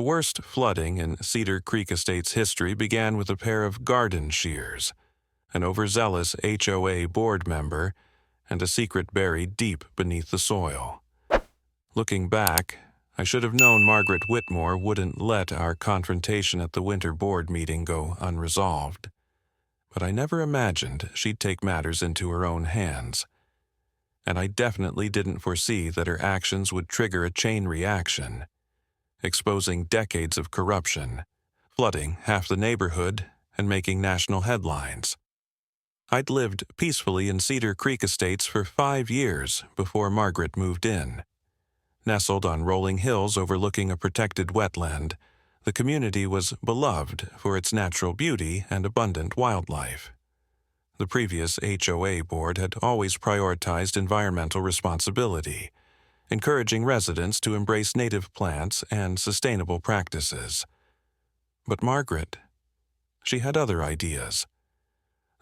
The worst flooding in Cedar Creek Estate's history began with a pair of garden shears, an overzealous HOA board member, and a secret buried deep beneath the soil. Looking back, I should have known Margaret Whitmore wouldn't let our confrontation at the winter board meeting go unresolved. But I never imagined she'd take matters into her own hands. And I definitely didn't foresee that her actions would trigger a chain reaction, exposing decades of corruption, flooding half the neighborhood, and making national headlines. I'd lived peacefully in Cedar Creek Estates for 5 years before Margaret moved in. Nestled on rolling hills overlooking a protected wetland, the community was beloved for its natural beauty and abundant wildlife. The previous HOA board had always prioritized environmental responsibility, encouraging residents to embrace native plants and sustainable practices. But Margaret, she had other ideas.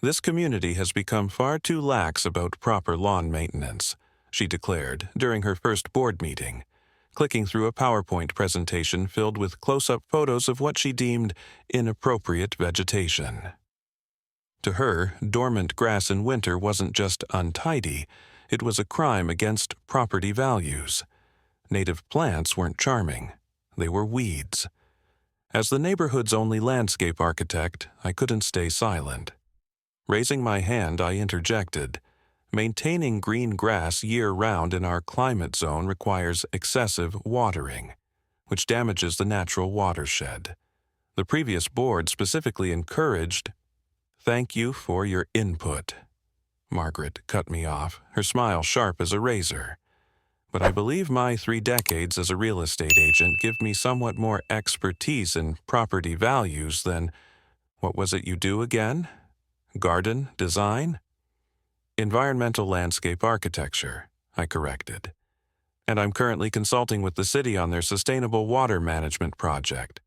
This community has become far too lax about proper lawn maintenance, she declared during her first board meeting, clicking through a PowerPoint presentation filled with close-up photos of what she deemed inappropriate vegetation. To her, dormant grass in winter wasn't just untidy, it was a crime against property values. Native plants weren't charming, they were weeds. As the neighborhood's only landscape architect, I couldn't stay silent. Raising my hand, I interjected, "Maintaining green grass year-round in our climate zone requires excessive watering, which damages the natural watershed. The previous board specifically encouraged—" "Thank you for your input." Margaret cut me off, her smile sharp as a razor. "But I believe my 3 decades as a real estate agent give me somewhat more expertise in property values than— what was it you do again? Garden design?" "Environmental landscape architecture," I corrected. "And I'm currently consulting with the city on their sustainable water management project."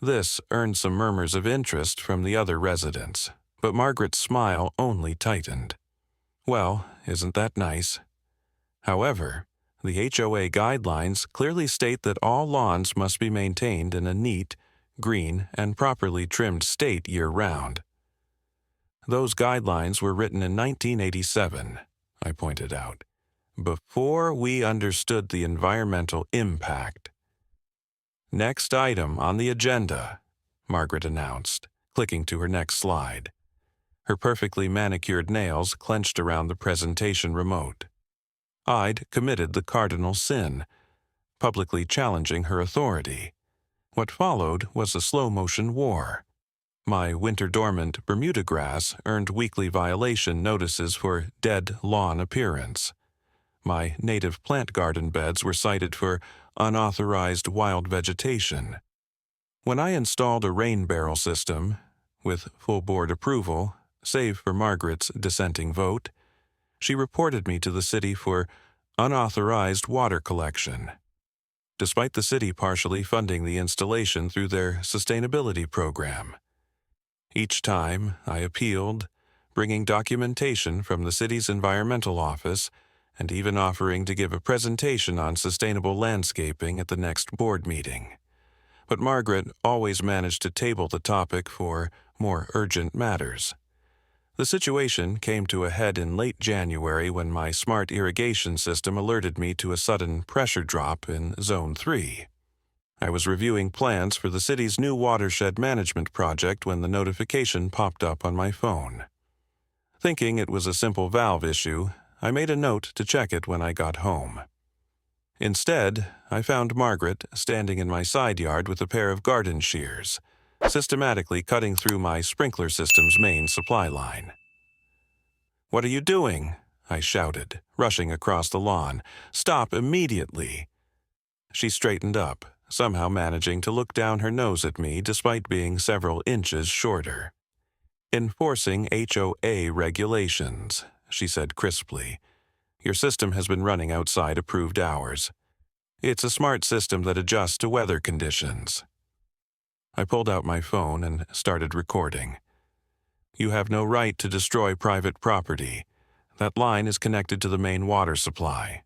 This earned some murmurs of interest from the other residents, but Margaret's smile only tightened. "Well, isn't that nice? However, the HOA guidelines clearly state that all lawns must be maintained in a neat, green, and properly trimmed state year-round." "Those guidelines were written in 1987, I pointed out, "before we understood the environmental impact." "Next item on the agenda," Margaret announced, clicking to her next slide. Her perfectly manicured nails clenched around the presentation remote. I'd committed the cardinal sin, publicly challenging her authority. What followed was a slow-motion war. My winter-dormant Bermuda grass earned weekly violation notices for dead lawn appearance. My native plant garden beds were cited for unauthorized wild vegetation. When I installed a rain barrel system, with full board approval, save for Margaret's dissenting vote, she reported me to the city for unauthorized water collection, despite the city partially funding the installation through their sustainability program. Each time, I appealed, bringing documentation from the city's environmental office and even offering to give a presentation on sustainable landscaping at the next board meeting. But Margaret always managed to table the topic for more urgent matters. The situation came to a head in late January when my smart irrigation system alerted me to a sudden pressure drop in Zone 3. I was reviewing plans for the city's new watershed management project when the notification popped up on my phone. Thinking it was a simple valve issue, I made a note to check it when I got home. Instead, I found Margaret standing in my side yard with a pair of garden shears, systematically cutting through my sprinkler system's main supply line. "What are you doing?" I shouted, rushing across the lawn. "Stop immediately!" She straightened up, somehow managing to look down her nose at me despite being several inches shorter. "Enforcing HOA regulations," she said crisply. "Your system has been running outside approved hours. It's a smart system that adjusts to weather conditions." I pulled out my phone and started recording. "You have no right to destroy private property. That line is connected to the main water supply."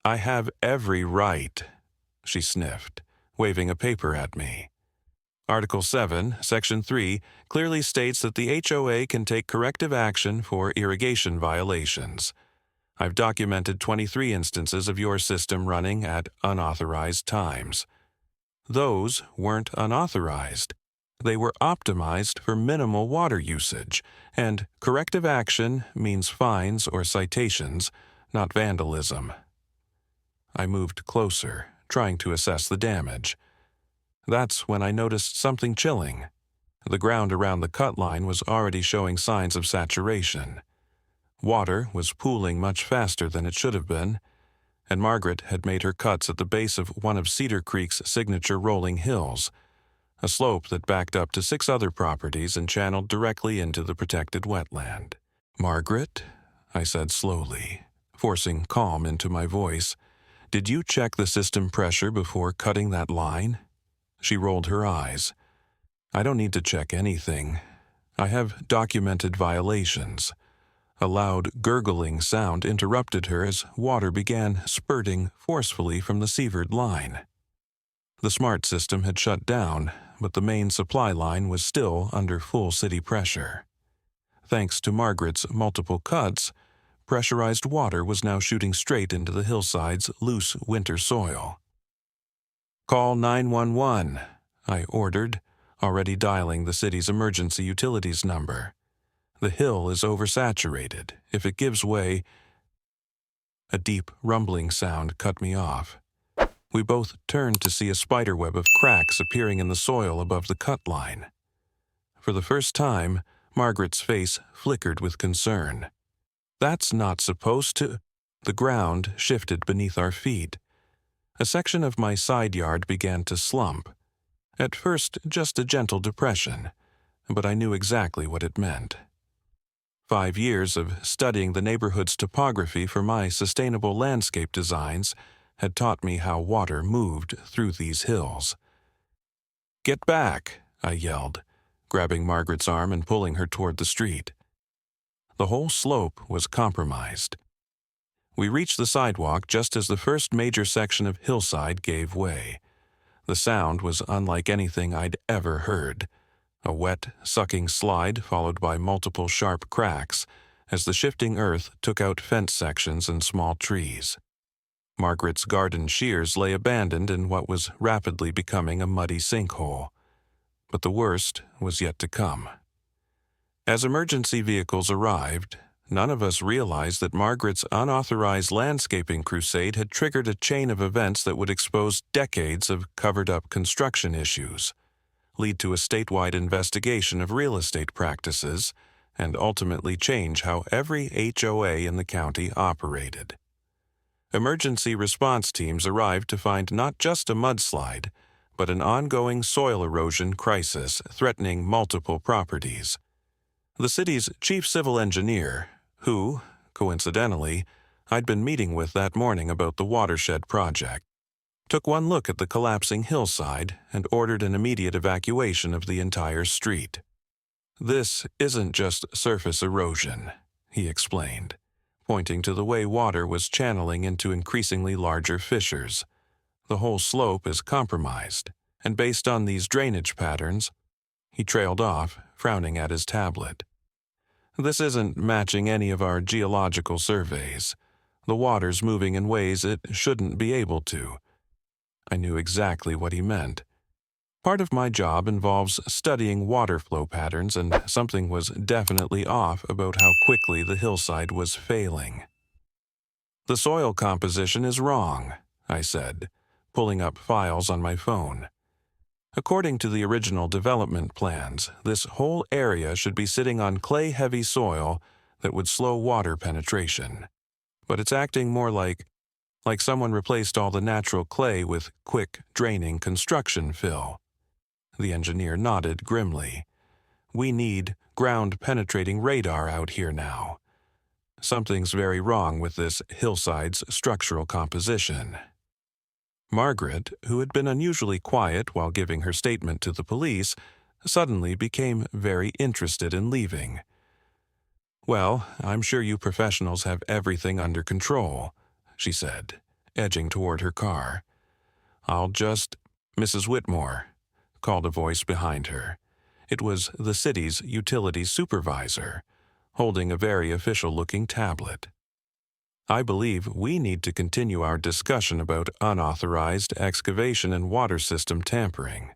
"I have every right," she sniffed, waving a paper at me. Article 7, Section 3 clearly states that the HOA can take corrective action for irrigation violations. I've documented 23 instances of your system running at unauthorized times. Those weren't unauthorized. They were optimized for minimal water usage, and corrective action means fines or citations, not vandalism. I moved closer, trying to assess the damage. That's when I noticed something chilling. The ground around the cut line was already showing signs of saturation. Water was pooling much faster than it should have been, and Margaret had made her cuts at the base of one of Cedar Creek's signature rolling hills, a slope that backed up to 6 other properties and channeled directly into the protected wetland. "Margaret," I said slowly, forcing calm into my voice, "did you check the system pressure before cutting that line?" She rolled her eyes. "I don't need to check anything. I have documented violations." A loud gurgling sound interrupted her as water began spurting forcefully from the severed line. The smart system had shut down, but the main supply line was still under full city pressure. Thanks to Margaret's multiple cuts, pressurized water was now shooting straight into the hillside's loose winter soil. "Call 911, I ordered, already dialing the city's emergency utilities number. "The hill is oversaturated. If it gives way—" A deep rumbling sound cut me off. We both turned to see a spiderweb of cracks appearing in the soil above the cut line. For the first time, Margaret's face flickered with concern. "That's not supposed to—" The ground shifted beneath our feet. A section of my side yard began to slump. At first, just a gentle depression, but I knew exactly what it meant. 5 years of studying the neighborhood's topography for my sustainable landscape designs had taught me how water moved through these hills. "Get back," I yelled, grabbing Margaret's arm and pulling her toward the street. The whole slope was compromised. We reached the sidewalk just as the first major section of hillside gave way. The sound was unlike anything I'd ever heard. A wet, sucking slide followed by multiple sharp cracks as the shifting earth took out fence sections and small trees. Margaret's garden shears lay abandoned in what was rapidly becoming a muddy sinkhole. But the worst was yet to come. As emergency vehicles arrived, none of us realized that Margaret's unauthorized landscaping crusade had triggered a chain of events that would expose decades of covered-up construction issues, lead to a statewide investigation of real estate practices, and ultimately change how every HOA in the county operated. Emergency response teams arrived to find not just a mudslide, but an ongoing soil erosion crisis threatening multiple properties. The city's chief civil engineer, who, coincidentally, I'd been meeting with that morning about the watershed project, took one look at the collapsing hillside and ordered an immediate evacuation of the entire street. "This isn't just surface erosion," he explained, pointing to the way water was channeling into increasingly larger fissures. "The whole slope is compromised, and based on these drainage patterns—" He trailed off, frowning at his tablet. "This isn't matching any of our geological surveys. The water's moving in ways it shouldn't be able to." I knew exactly what he meant. Part of my job involves studying water flow patterns, and something was definitely off about how quickly the hillside was failing. "The soil composition is wrong," I said, pulling up files on my phone. "According to the original development plans, this whole area should be sitting on clay-heavy soil that would slow water penetration. But it's acting more like someone replaced all the natural clay with quick-draining construction fill." The engineer nodded grimly. "We need ground-penetrating radar out here now. Something's very wrong with this hillside's structural composition." Margaret, who had been unusually quiet while giving her statement to the police, suddenly became very interested in leaving. "Well, I'm sure you professionals have everything under control," she said, edging toward her car. "I'll just—" "Mrs. Whitmore," called a voice behind her. It was the city's utilities supervisor, holding a very official-looking tablet. "I believe we need to continue our discussion about unauthorized excavation and water system tampering,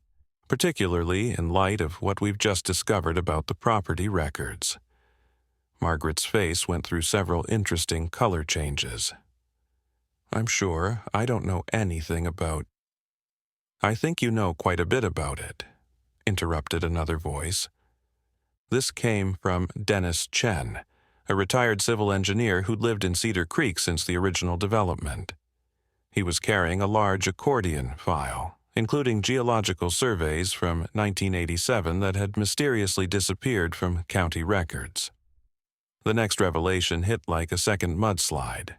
particularly in light of what we've just discovered about the property records." Margaret's face went through several interesting color changes. "I'm sure I don't know anything about—" "I think you know quite a bit about it," interrupted another voice. This came from Dennis Chen, a retired civil engineer who'd lived in Cedar Creek since the original development. He was carrying a large accordion file, including geological surveys from 1987 that had mysteriously disappeared from county records. The next revelation hit like a second mudslide.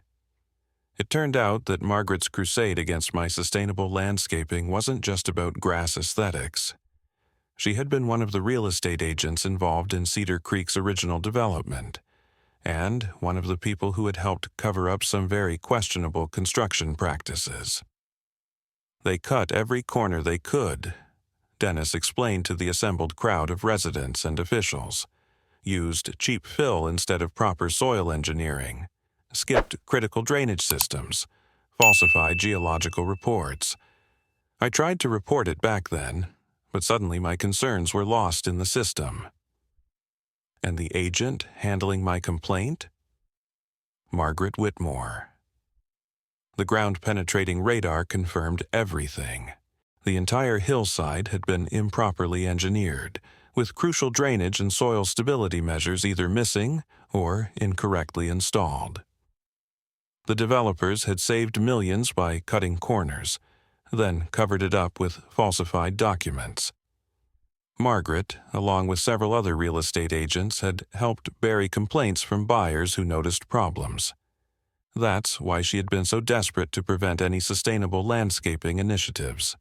It turned out that Margaret's crusade against my sustainable landscaping wasn't just about grass aesthetics. She had been one of the real estate agents involved in Cedar Creek's original development, and one of the people who had helped cover up some very questionable construction practices. "They cut every corner they could," Dennis explained to the assembled crowd of residents and officials, "used cheap fill instead of proper soil engineering, skipped critical drainage systems, falsified geological reports. I tried to report it back then, but suddenly my concerns were lost in the system." "And the agent handling my complaint?" "Margaret Whitmore." The ground-penetrating radar confirmed everything. The entire hillside had been improperly engineered, with crucial drainage and soil stability measures either missing or incorrectly installed. The developers had saved millions by cutting corners, then covered it up with falsified documents. Margaret, along with several other real estate agents, had helped bury complaints from buyers who noticed problems. That's why she had been so desperate to prevent any sustainable landscaping initiatives.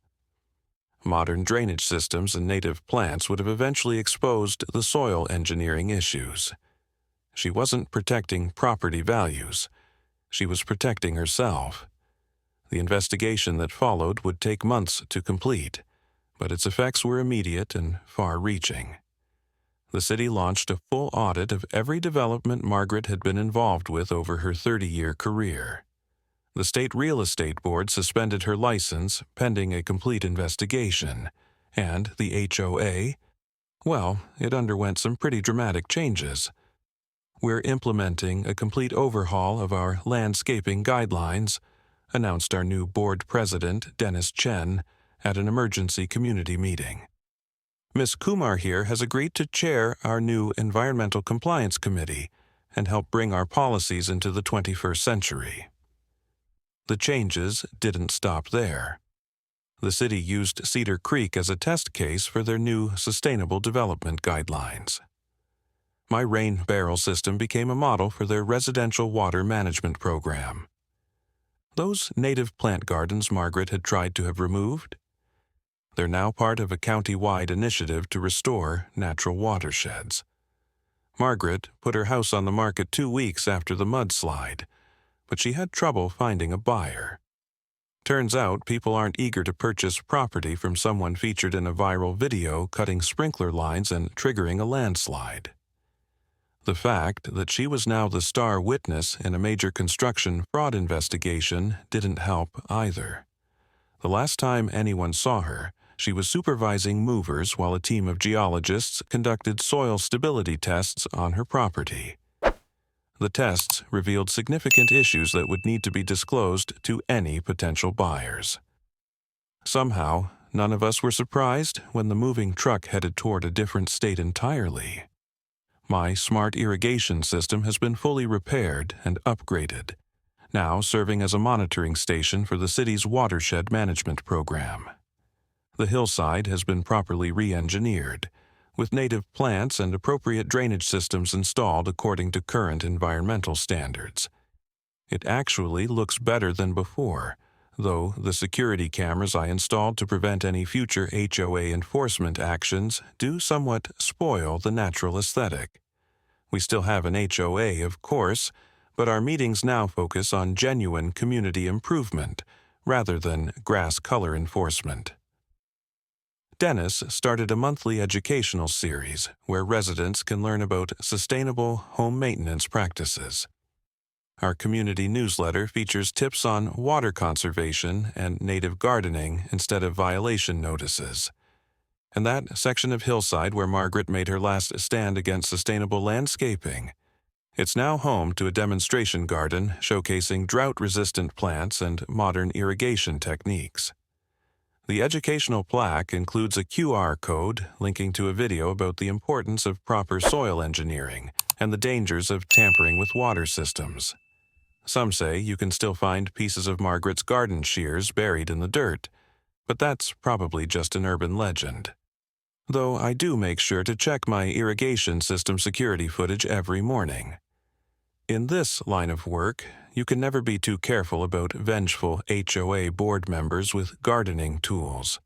Modern drainage systems and native plants would have eventually exposed the soil engineering issues. She wasn't protecting property values. She was protecting herself. The investigation that followed would take months to complete, but its effects were immediate and far-reaching. The city launched a full audit of every development Margaret had been involved with over her 30-year career. The State Real Estate Board suspended her license pending a complete investigation, and the HOA, well, it underwent some pretty dramatic changes. "We're implementing a complete overhaul of our landscaping guidelines," announced our new board president, Dennis Chen, at an emergency community meeting. "Ms. Kumar here has agreed to chair our new Environmental Compliance Committee and help bring our policies into the 21st century." The changes didn't stop there. The city used Cedar Creek as a test case for their new Sustainable Development Guidelines. My rain barrel system became a model for their residential water management program. Those native plant gardens Margaret had tried to have removed? They're now part of a county-wide initiative to restore natural watersheds. Margaret put her house on the market 2 weeks after the mudslide, but she had trouble finding a buyer. Turns out people aren't eager to purchase property from someone featured in a viral video cutting sprinkler lines and triggering a landslide. The fact that she was now the star witness in a major construction fraud investigation didn't help either. The last time anyone saw her, she was supervising movers while a team of geologists conducted soil stability tests on her property. The tests revealed significant issues that would need to be disclosed to any potential buyers. Somehow, none of us were surprised when the moving truck headed toward a different state entirely. My smart irrigation system has been fully repaired and upgraded, now serving as a monitoring station for the city's watershed management program. The hillside has been properly re-engineered, with native plants and appropriate drainage systems installed according to current environmental standards. It actually looks better than before, though the security cameras I installed to prevent any future HOA enforcement actions do somewhat spoil the natural aesthetic. We still have an HOA, of course, but our meetings now focus on genuine community improvement rather than grass color enforcement. Dennis started a monthly educational series where residents can learn about sustainable home maintenance practices. Our community newsletter features tips on water conservation and native gardening instead of violation notices. And that section of hillside where Margaret made her last stand against sustainable landscaping. It's now home to a demonstration garden showcasing drought-resistant plants and modern irrigation techniques. The educational plaque includes a QR code linking to a video about the importance of proper soil engineering and the dangers of tampering with water systems. Some say you can still find pieces of Margaret's garden shears buried in the dirt, but that's probably just an urban legend. Though I do make sure to check my irrigation system security footage every morning. In this line of work, you can never be too careful about vengeful HOA board members with gardening tools.